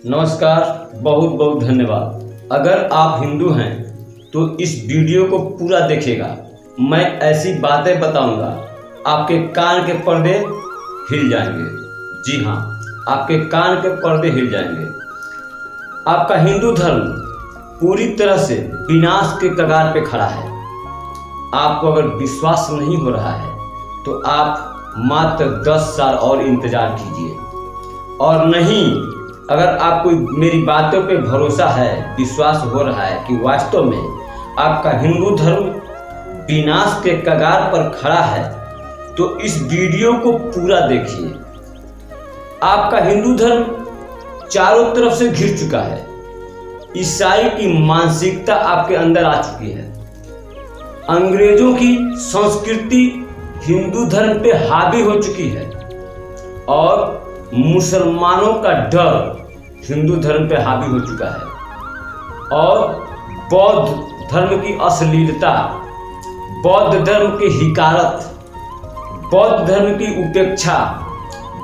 नमस्कार, बहुत बहुत धन्यवाद। अगर आप हिंदू हैं तो इस वीडियो को पूरा देखिएगा। मैं ऐसी बातें बताऊंगा, आपके कान के पर्दे हिल जाएंगे। जी हाँ, आपके कान के पर्दे हिल जाएंगे। आपका हिंदू धर्म पूरी तरह से विनाश के कगार पे खड़ा है। आपको अगर विश्वास नहीं हो रहा है तो आप मात्र 10 साल और इंतजार कीजिए। और नहीं, अगर आपको मेरी बातों पे भरोसा है, विश्वास हो रहा है कि वास्तव में आपका हिंदू धर्म विनाश के कगार पर खड़ा है, तो इस वीडियो को पूरा देखिए। आपका हिंदू धर्म चारों तरफ से घिर चुका है। ईसाई की मानसिकता आपके अंदर आ चुकी है। अंग्रेजों की संस्कृति हिंदू धर्म पे हावी हो चुकी है और मुसलमानों का डर हिंदू धर्म पे हावी हो चुका है। और बौद्ध धर्म की अश्लीलता, बौद्ध धर्म की हिकारत, बौद्ध धर्म की उपेक्षा,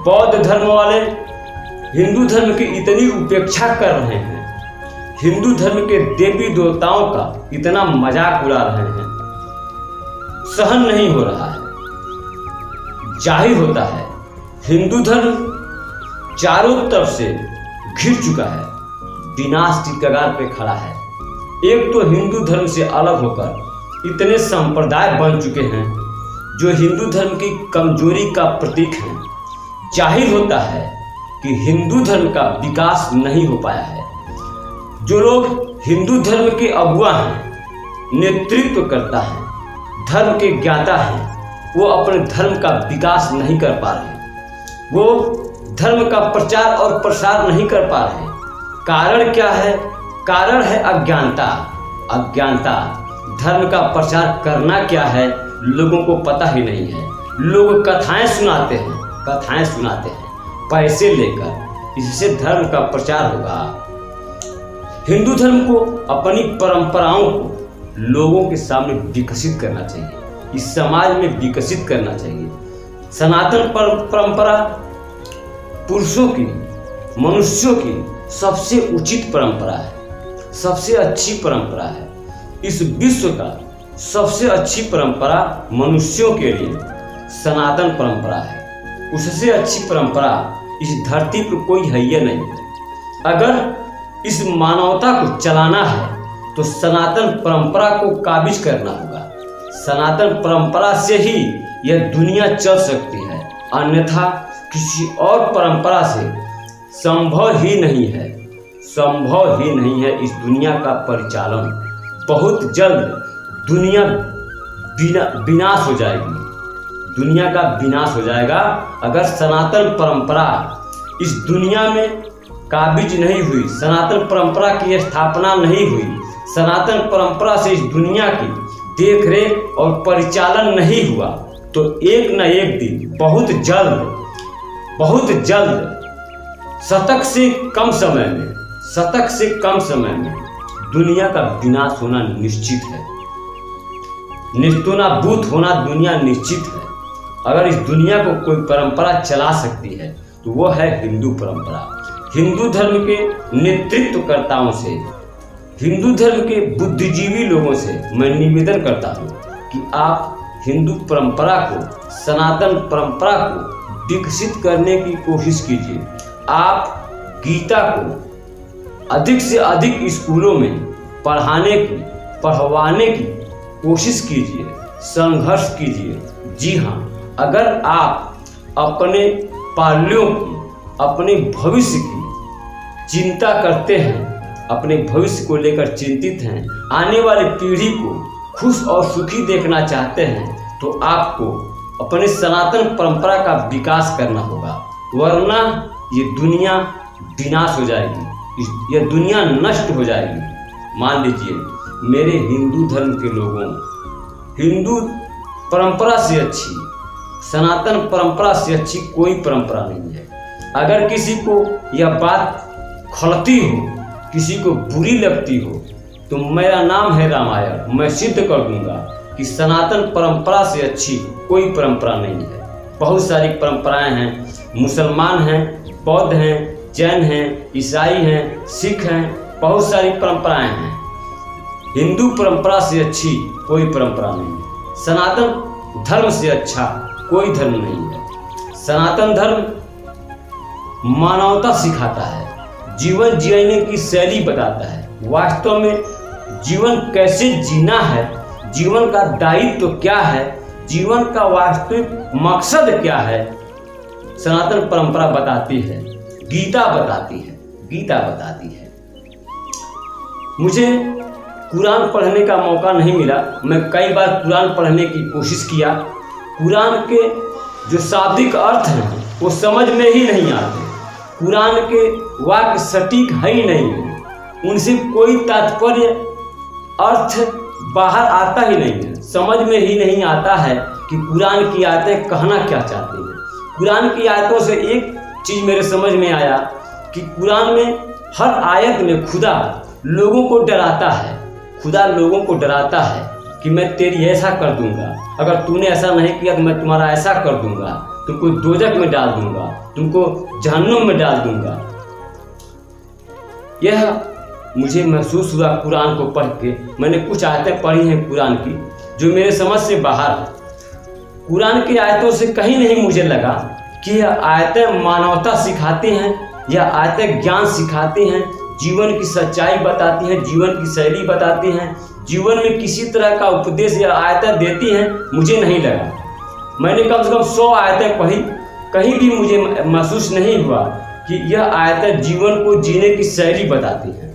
बौद्ध धर्म वाले हिंदू धर्म की इतनी उपेक्षा कर रहे हैं, हिंदू धर्म के देवी देवताओं का इतना मजाक उड़ा रहे हैं, सहन नहीं हो रहा है। जाहिर होता है हिंदू धर्म चारों तरफ से घिर चुका है, विनाश की कगार पे खड़ा है। एक तो हिंदू धर्म से अलग होकर इतने संप्रदाय बन चुके हैं जो हिंदू धर्म की कमजोरी का प्रतीक हैं। जाहिर होता है कि हिंदू धर्म का विकास नहीं हो पाया है। जो लोग हिंदू धर्म के अगुआ हैं, नेतृत्व करता है, धर्म के ज्ञाता हैं, वो अपने धर्म का विकास नहीं कर पा रहे। वो धर्म का प्रचार और प्रसार नहीं कर पा रहे। कारण क्या है? कारण है अज्ञानता। अज्ञानता। धर्म का प्रचार करना क्या है लोगों को पता ही नहीं है। लोग कथाएं सुनाते हैं पैसे लेकर। इससे धर्म का प्रचार होगा। हिंदू धर्म को, अपनी परंपराओं को लोगों के सामने विकसित करना चाहिए, इस समाज में विकसित करना चाहिए। सनातन परंपरा पुरुषों की, मनुष्यों की सबसे उचित परंपरा है, सबसे अच्छी परंपरा है। इस विश्व का सबसे अच्छी परंपरा मनुष्यों के लिए सनातन परंपरा है। उससे अच्छी परंपरा इस धरती पर कोई है ही नहीं है। अगर इस मानवता को चलाना है तो सनातन परंपरा को काबिज करना होगा। सनातन परंपरा से ही यह दुनिया चल सकती है, अन्यथा किसी और परंपरा से संभव ही नहीं है इस दुनिया का परिचालन। बहुत जल्द दुनिया विनाश हो जाएगी। दुनिया का विनाश हो जाएगा अगर सनातन परंपरा इस दुनिया में काबिज नहीं हुई, सनातन परंपरा की स्थापना नहीं हुई, सनातन परंपरा से इस दुनिया की देख रेख और परिचालन नहीं हुआ, तो एक न एक दिन बहुत जल्द शतक से कम समय में दुनिया का विनाश होना निश्चित है। निस्तुनाबूत होना दुनिया निश्चित है। अगर इस दुनिया को कोई परंपरा चला सकती है तो वो है हिंदू परंपरा। हिंदू धर्म के नेतृत्वकर्ताओं से, हिंदू धर्म के बुद्धिजीवी लोगों से मैं निवेदन करता हूँ कि आप हिंदू परंपरा को, सनातन परंपरा को विकसित करने की कोशिश कीजिए। आप गीता को अधिक से अधिक स्कूलों में पढ़वाने की कोशिश कीजिए, संघर्ष कीजिए। जी हाँ, अगर आप अपने पाल्यों की, अपने भविष्य की चिंता करते हैं, अपने भविष्य को लेकर चिंतित हैं, आने वाली पीढ़ी को खुश और सुखी देखना चाहते हैं, तो आपको अपने सनातन परंपरा का विकास करना होगा, वरना ये दुनिया विनाश हो जाएगी, ये दुनिया नष्ट हो जाएगी। मान लीजिए, मेरे हिंदू धर्म के लोगों, हिंदू परंपरा से अच्छी, सनातन परंपरा से अच्छी कोई परंपरा नहीं है। अगर किसी को यह बात खलती हो, किसी को बुरी लगती हो, तो मेरा नाम है रामायण, मैं सिद्ध कर दूंगा कि सनातन परंपरा से अच्छी कोई परंपरा नहीं है। बहुत सारी परंपराएं हैं, मुसलमान हैं, बौद्ध हैं, जैन हैं, ईसाई हैं, सिख हैं, बहुत सारी परंपराएं हैं। हिंदू परंपरा से अच्छी कोई परंपरा नहीं है। सनातन धर्म से अच्छा कोई धर्म नहीं है। सनातन धर्म मानवता सिखाता है, जीवन जीने की शैली बताता है, वास्तव में जीवन कैसे जीना है, जीवन का दायित्व क्या है, जीवन का वास्तविक मकसद क्या है, सनातन परंपरा बताती है, गीता बताती है, गीता बताती है। मुझे कुरान पढ़ने का मौका नहीं मिला, मैं कई बार कुरान पढ़ने की कोशिश किया। कुरान के जो शाब्दिक अर्थ हैं वो समझ में ही नहीं आते, कुरान के वाक्य सटीक है ही नहीं, उनसे कोई तात्पर्य अर्थ बाहर आता ही नहीं है, समझ में ही नहीं आता है कि कुरान की आयतें कहना क्या चाहती हैं। कुरान की आयतों से एक चीज़ मेरे समझ में आया कि कुरान में हर आयत में खुदा लोगों को डराता है, खुदा लोगों को डराता है कि मैं तेरी ऐसा कर दूंगा, अगर तूने ऐसा नहीं किया तो मैं तुम्हारा ऐसा कर दूंगा, तुमको दोजख में डाल दूंगा, तुमको जहन्नुम में डाल दूंगा। यह मुझे महसूस हुआ कुरान को पढ़ के। मैंने कुछ आयतें पढ़ी हैं कुरान की जो मेरे समझ से बाहर। कुरान की आयतों से कहीं नहीं मुझे लगा कि यह आयतें मानवता सिखाती हैं, यह आयतें ज्ञान सिखाती हैं, जीवन की सच्चाई बताती हैं, जीवन की शैली बताती हैं, जीवन में किसी तरह का उपदेश या आयतें देती हैं, मुझे नहीं लगा। मैंने कम से कम 100 आयतें पढ़ी, कहीं भी मुझे महसूस नहीं हुआ कि यह आयतें जीवन को जीने की शैली बताती हैं।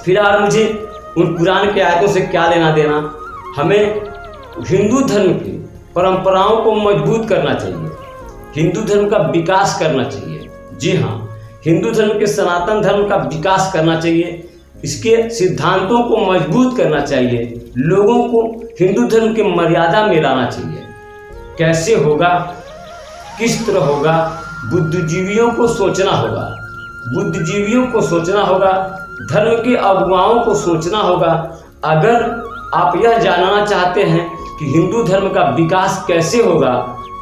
फिलहाल मुझे उन कुरान के आयतों से क्या लेना देना। हमें हिंदू धर्म की परंपराओं को मजबूत करना चाहिए, हिंदू धर्म का विकास करना चाहिए। जी हाँ, हिंदू धर्म के सनातन धर्म का विकास करना चाहिए, इसके सिद्धांतों को मजबूत करना चाहिए, लोगों को हिंदू धर्म के मर्यादा में लाना चाहिए। कैसे होगा, किस तरह होगा, बुद्धिजीवियों को सोचना होगा, बुद्धिजीवियों को सोचना होगा, धर्म के अगुवाओं को सोचना होगा। अगर आप यह जानना चाहते हैं कि हिंदू धर्म का विकास कैसे होगा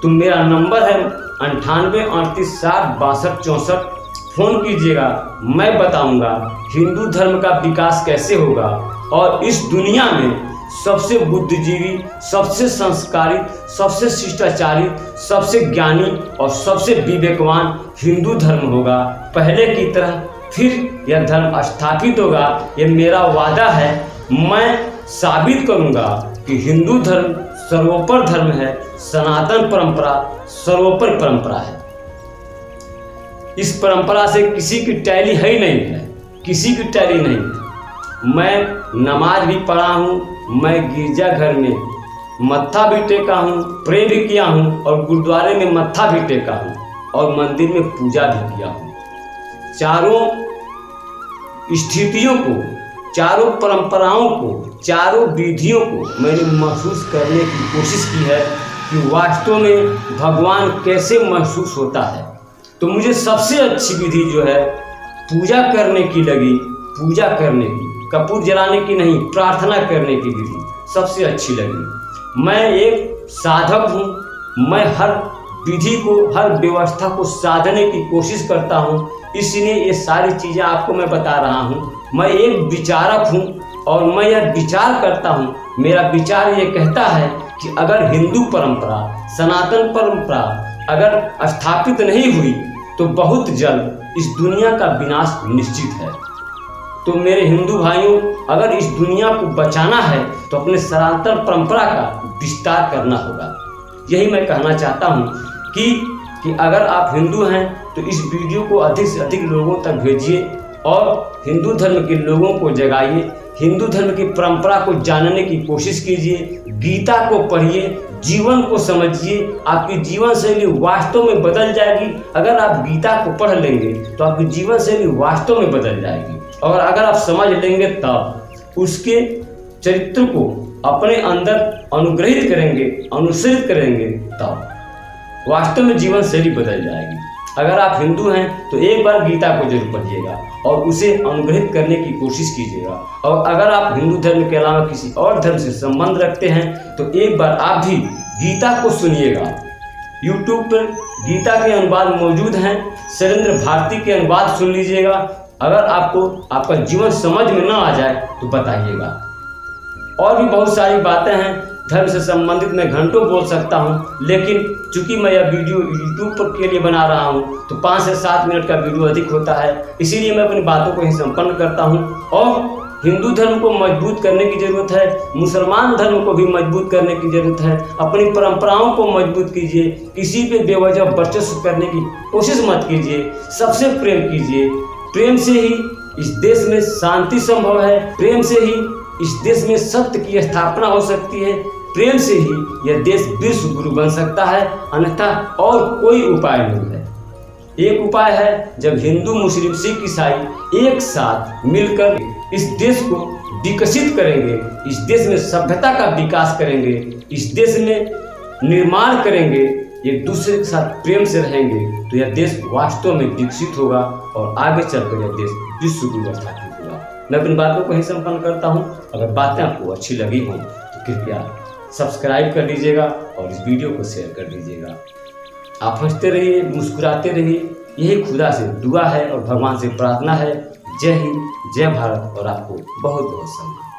तो मेरा नंबर है 98 38 60 62 64। फ़ोन कीजिएगा, मैं बताऊंगा हिंदू धर्म का विकास कैसे होगा और इस दुनिया में सबसे बुद्धिजीवी, सबसे संस्कारित, सबसे शिष्टाचारी, सबसे ज्ञानी और सबसे विवेकवान हिंदू धर्म होगा। पहले की तरह फिर यह धर्म स्थापित होगा, यह मेरा वादा है। मैं साबित करूंगा कि हिंदू धर्म सर्वोपरि धर्म है, सनातन परंपरा सर्वोपरि परंपरा है। इस परंपरा से किसी की टैली है ही नहीं है, किसी की टैली नहीं है। मैं नमाज भी पढ़ा हूँ, मैं गिरजाघर में मत्था भी टेका हूँ, प्रे भी किया हूँ और गुरुद्वारे में मत्था भी टेका हूँ और मंदिर में पूजा भी किया हूँ। चारों स्थितियों को, चारों परंपराओं को, चारों विधियों को मैंने महसूस करने की कोशिश की है कि वास्तव में भगवान कैसे महसूस होता है। तो मुझे सबसे अच्छी विधि जो है पूजा करने की लगी, पूजा करने की, कपूर जलाने की नहीं, प्रार्थना करने की विधि सबसे अच्छी लगी। मैं एक साधक हूँ, मैं हर विधि को, हर व्यवस्था को साधने की कोशिश करता हूँ, इसलिए ये सारी चीज़ें आपको मैं बता रहा हूँ। मैं एक विचारक हूँ और मैं यह विचार करता हूँ, मेरा विचार ये कहता है कि अगर हिंदू परंपरा, सनातन परंपरा अगर स्थापित नहीं हुई तो बहुत जल्द इस दुनिया का विनाश निश्चित है। तो मेरे हिंदू भाइयों, अगर इस दुनिया को बचाना है तो अपने सनातन परंपरा का विस्तार करना होगा। यही मैं कहना चाहता हूँ कि अगर आप हिंदू हैं तो इस वीडियो को अधिक से अधिक लोगों तक भेजिए और हिंदू धर्म के लोगों को जगाइए, हिंदू धर्म की परंपरा को जानने की कोशिश कीजिए, गीता को पढ़िए, जीवन को समझिए, आपकी जीवन शैली वास्तव में बदल जाएगी। अगर आप गीता को पढ़ लेंगे तो आपकी जीवन शैली वास्तव में बदल जाएगी और अगर आप समझ लेंगे तब उसके चरित्र को अपने अंदर अनुग्रहित करेंगे, अनुसरित करेंगे, तब वास्तव में जीवन शैली बदल जाएगी। अगर आप हिंदू हैं तो एक बार गीता को जरूर पढ़िएगा और उसे अनुग्रहित करने की कोशिश कीजिएगा। और अगर आप हिंदू धर्म के अलावा किसी और धर्म से संबंध रखते हैं तो एक बार आप भी गीता को सुनिएगा, यूट्यूब पर गीता के अनुवाद मौजूद हैं, शैलेंद्र भारती के अनुवाद सुन लीजिएगा। अगर आपको आपका जीवन समझ में ना आ जाए तो बताइएगा। और भी बहुत सारी बातें हैं धर्म से संबंधित, मैं घंटों बोल सकता हूं, लेकिन चूंकि मैं यह वीडियो यूट्यूब पर के लिए बना रहा हूं तो 5 से 7 मिनट का वीडियो अधिक होता है, इसीलिए मैं अपनी बातों को ही संपन्न करता हूं। और हिंदू धर्म को मजबूत करने की जरूरत है, मुसलमान धर्म को भी मजबूत करने की जरूरत है। अपनी परंपराओं को मजबूत कीजिए, किसी पे बेवजह वर्चस्व करने की कोशिश मत कीजिए, सबसे प्रेम कीजिए। प्रेम से ही इस देश में शांति संभव है, प्रेम से ही इस देश में सत्य की स्थापना हो सकती है, प्रेम से ही यह देश विश्व गुरु बन सकता है, अन्यथा और कोई उपाय नहीं है। एक उपाय है, जब हिंदू, मुस्लिम, सिख, ईसाई एक साथ मिलकर इस देश को विकसित करेंगे, इस देश में सभ्यता का विकास करेंगे, इस देश में निर्माण करेंगे, एक दूसरे के साथ प्रेम से रहेंगे, तो यह देश वास्तव में विकसित होगा और आगे चलकर यह देश विश्व गुरु स्थापित होगा। मैं अपनी बातों को ही संपन्न करता हूँ। अगर बातें आपको अच्छी लगी हों तो कृपया सब्सक्राइब कर लीजिएगा और इस वीडियो को शेयर कर दीजिएगा। आप हंसते रहिए, मुस्कुराते रहिए, यही खुदा से दुआ है और भगवान से प्रार्थना है। जय हिंद, जय भारत और आपको बहुत बहुत सम्मान।